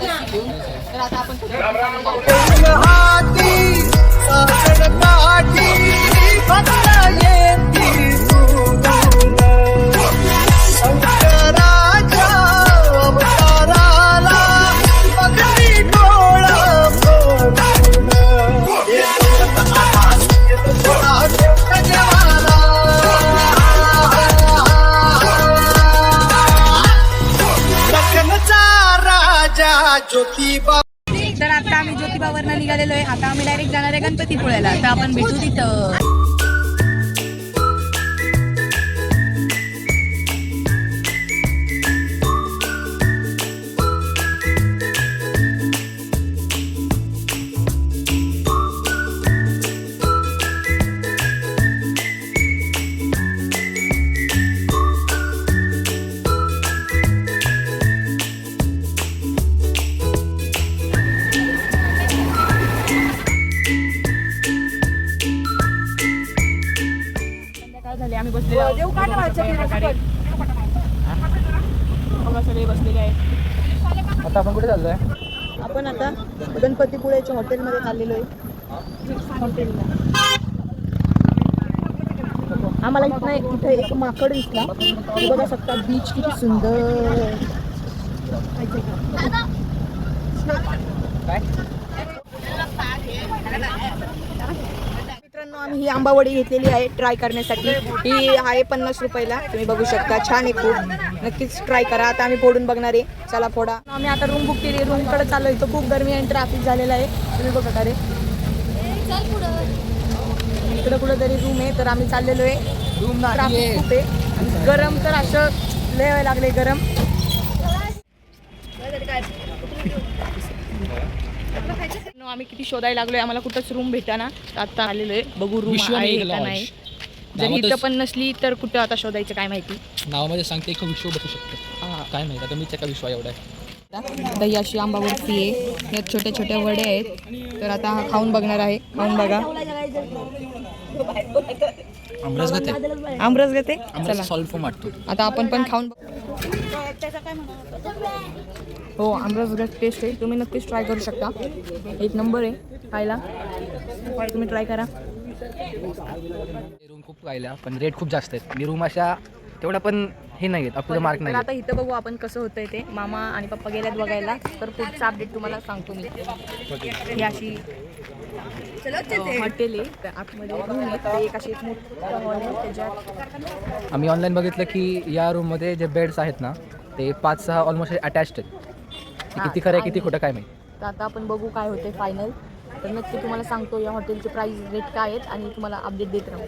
तर आता आपण ज्योतिबा. तर आता आम्ही ज्योतिबावरनं निघालेलो आहे. आता आम्ही डायरेक्ट जाणार आहे गणपतीपुळ्याला. तर आपण भेटू तिथं. आम्ही बसलेलो सगळे बसलेले आहेत. आता आपण कुठे चाललोय? आपण आता गणपतीपुळेच्या हॉटेलमध्ये चाललेलो आहे. हॉटेलला आम्हाला इथे एक माकड दिसला. बघा शकता बीच किती सुंदर. मित्रांनो आम्ही ही आंबावडी घेतलेली आहे ट्राय करण्यासाठी. ही आहे 50 रुपयाला. तुम्ही बघू शकता छान आहे खूप. नक्कीच ट्राय करा. आता आम्ही फोडून बघणार आहे. चला फोडा. आम्ही आता रूम बुक केली. रूमकडे चाललो. इथं खूप गरमी आणि ट्रॅफिक झालेला आहे. तुम्ही बघा रे इकडं कुठं तरी रूम आहे. तर आम्ही चाललेलो आहे. ट्रॅफिक खूप आहे आणि गरम तर असं लय व्हायला लागले गरम. आम्ही किती शोधायला लागलोय. आम्हाला कुठंच रूम भेटाना. आता आलेलो आहे. बघू रूम आहे का नाही. जर इथं पण नसली तर कुठं आता शोधायचं काय माहिती. नावामध्ये सांगते एक विश्व बसू शकतो. काय माहिती आता मीच एका विश्वा एवढा आहे. आता ही अशी आंबा बर्फी आहे. यात छोट्या छोट्या वड्या आहेत. तर आता हा खाऊन बघणार आहे. खाऊन बघा. आमरस गते. चला सॉल्ट फॉर्म वाटतो. आता आपण पण खाऊन हो आमरस गत टेस्ट आहे. तुम्ही नक्कीच ट्राय करू शकता. एक नंबर आहे खायला. तुम्ही ट्राय करा. रूम खूप पाहिल्या पण रेट खूप जास्त आहेत. मी रूम अशा तेवढा पण हे नाही आहेत. आपलं मार्क नाही. आता इथं बघू आपण कसं होतंय ते. मामा आणि पप्पा गेल्यात बघायला. तर पुढचा अपडेट तुम्हाला सांगतो मी. ही अशी हॉटेल आहे. तर आतमध्ये रूम आहे. एक अशी मोठं हॉल आहे. त्याच्यात आम्ही ऑनलाईन बघितलं की या रूममध्ये जे बेड्स आहेत ना ते 5-6 ऑलमोस्ट अटॅच्ड आहेत. किती खरं आहे किती खोटं काय माहिती. तर आता आपण बघू काय होते फायनल. तर नक्की तुम्हाला सांगतो या हॉटेलचे प्राइस रेट काय आहेत आणि तुम्हाला अपडेट देत राहू.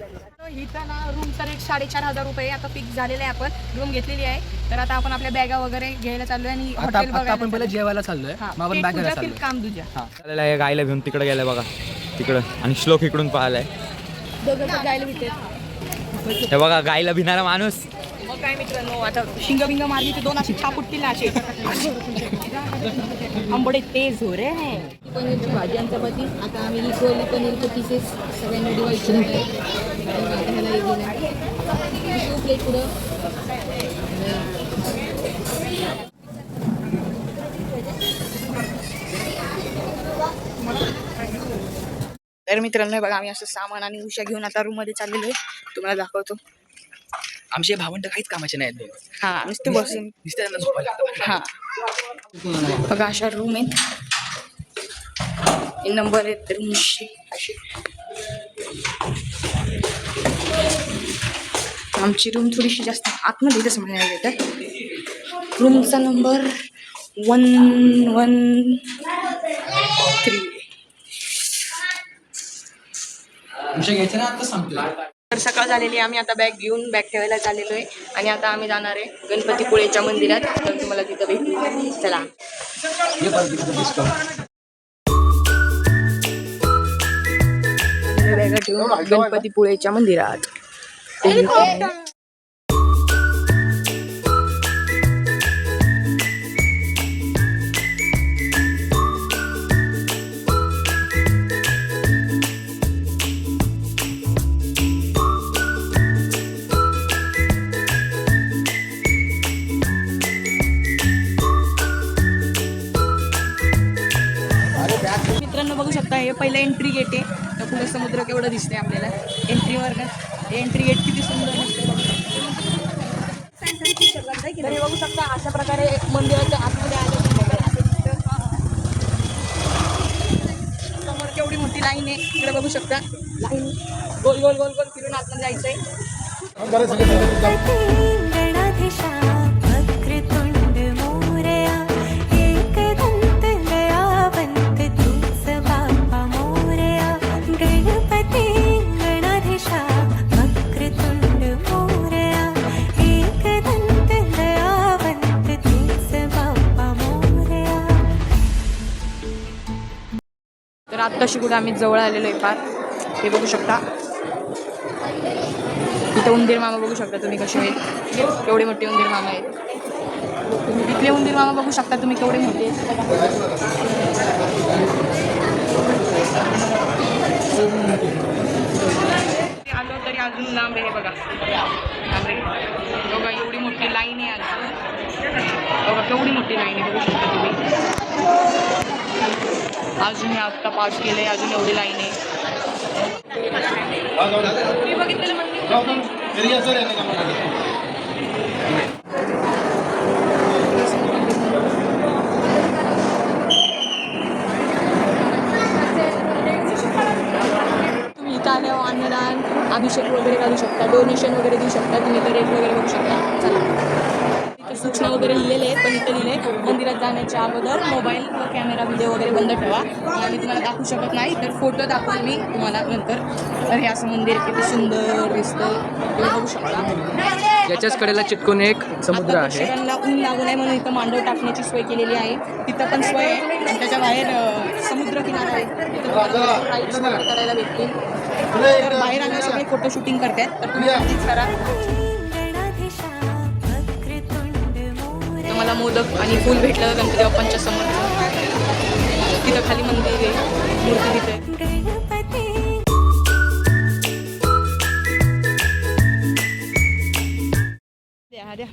इथं ना रूमचा रेट 4,500 रुपये आता फिक्स झालेला आहे. आपण रूम घेतलेली आहे. तर आता आपण आपल्या बॅगा वगैरे घ्यायला चाललोय आणि हॉटेल आता आपण पहिलं जेवायला चाललोय. मग आपण बॅग घ्यायला चाललोय. काम तुझ्या चालेल आहे. गायला घेऊन तिकडे गेलाय बघा तिकडं. आणि श्लोक इकडून पाहिलाय. दोघं जायला भेटेल. हे बघा गायला भिणारा माणूस. मग काय मित्रांनो आता शिंग मारली ते 2 अशी छापुटतील ना असे. आंबडे तेज हो रे आहे. पनीरची भाजी आणि चपाती. आता आम्ही ही कोली पनीरचे पीसेस सगळ्यांना डिवाइड केले. प्लेट पुढं तर मित्रांनो बघा आम्ही असं सामान आणि उशा घेऊन आता रूम मध्ये चाललेलो आहे. तुम्हाला दाखवतो. आमचे भावंड काहीच कामाचे नाहीत. हा नुसते बसून हा बघा अशा रूम आहेत. नंबर आहेत रूमचे असे. आमची रूम थोडीशी जास्त आतमध्ये तसं म्हणायला गेलं. रूमचा नंबर 113. घ्यायचं ना आता सांगतो. तर सकाळ झालेली. आम्ही आता बॅग घेऊन बॅग ठेवायला चाललेलो आहे आणि आता आम्ही जाणार आहे गणपतीपुळेच्या मंदिरात. तर तुम्हाला तिथं भेटू. चला बॅगा ठेवून गणपतीपुळेच्या मंदिरात. मित्रांनो बघू शकता हे पहिलं एंट्री गेट आहे. तर पुढे समुद्र केवढं दिसतंय आपल्याला एंट्रीवर. एंट्री गेट किती सुंदर दिसतंय. तर हे बघू शकता अशा प्रकारे मंदिराच्या आतमध्ये आलं समोर केवढी मोठी लाईन आहे. इकडे बघू शकता लाईन गोल गोल गोल गोल फिरून आतमध्ये जायचंय. तर आत्ताशी कुठे आम्ही जवळ आलेलो आहे फार. हे बघू शकता इथं उंदीर मामा बघू शकता तुम्ही कसे आहेत. केवढे मोठे उंदीर मामा आहेत. इथले उंदीर मामा बघू शकता तुम्ही केवढे मोठे आहेत. आलो तरी अजून लांब आहे. बघा बघा एवढी मोठी लाईन आहे अजून. बघा केवढी मोठी लाईन आहे बघू शकता तुम्ही. अजून हे आत्ता पास केलंय. अजून एवढी लाईन आहे. तुम्ही बघितलेलं मंदिर तुम्ही इथं आल्यावर अन्नदान अभिषेक वगैरे घालू शकता. डोनेशन वगैरे देऊ शकता तुम्ही. तर रेट वगैरे बघू शकता. चला इथे सूचना वगैरे लिहिलेले आहेत. पण इथं लिहिले मंदिरात जाण्याच्या अगोदर मोबाईल व कॅमेरा व्हिडिओ वगैरे बंद ठेवा. आणि तुम्हाला दाखवू शकत नाही तर फोटो दाखवून मी तुम्हाला नंतर. तर हे असं मंदिर किती सुंदर दिसतं तुम्ही बघू शकता. याच्याच कडेला चिटकून एक समुद्र आता आहे. दर्शकांना ऊन लागू नये म्हणून इथं मांडव टाकण्याची सोय केलेली आहे. तिथं पण सोय आहे. आणि त्याच्या बाहेर समुद्र किनारा आहे. तिथं राईड्स करायला भेटतील. तर बाहेर आल्यावर सगळे फोटो शूटिंग करतात. तर तुम्ही नक्कीच करा. तर मला मोदक आणि फूल भेटलं गणपती बाप्पांच्या समोर. तिथं खाली मंदिर आहे. मूर्ती तिथे आहे. द्या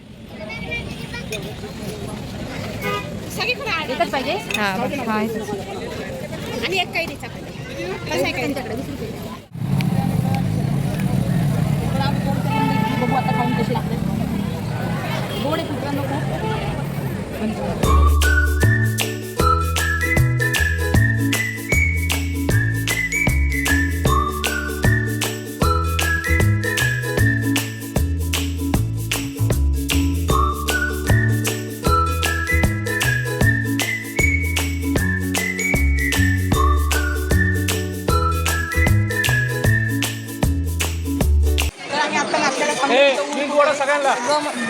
एकच पाहिजे. हां हां आणि एक काही द्यायचा कसं आहे त्यांच्याकडे 20 रुपये. बघू आता खाऊन कशी लागते. गोड आहे मित्रांनो खूप.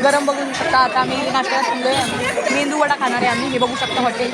गरम बघू शकता. आता आम्ही नाश्त्याला थांबलोय. मेंदू वडा खाणार आहे आम्ही. हे बघू शकता हॉटेल.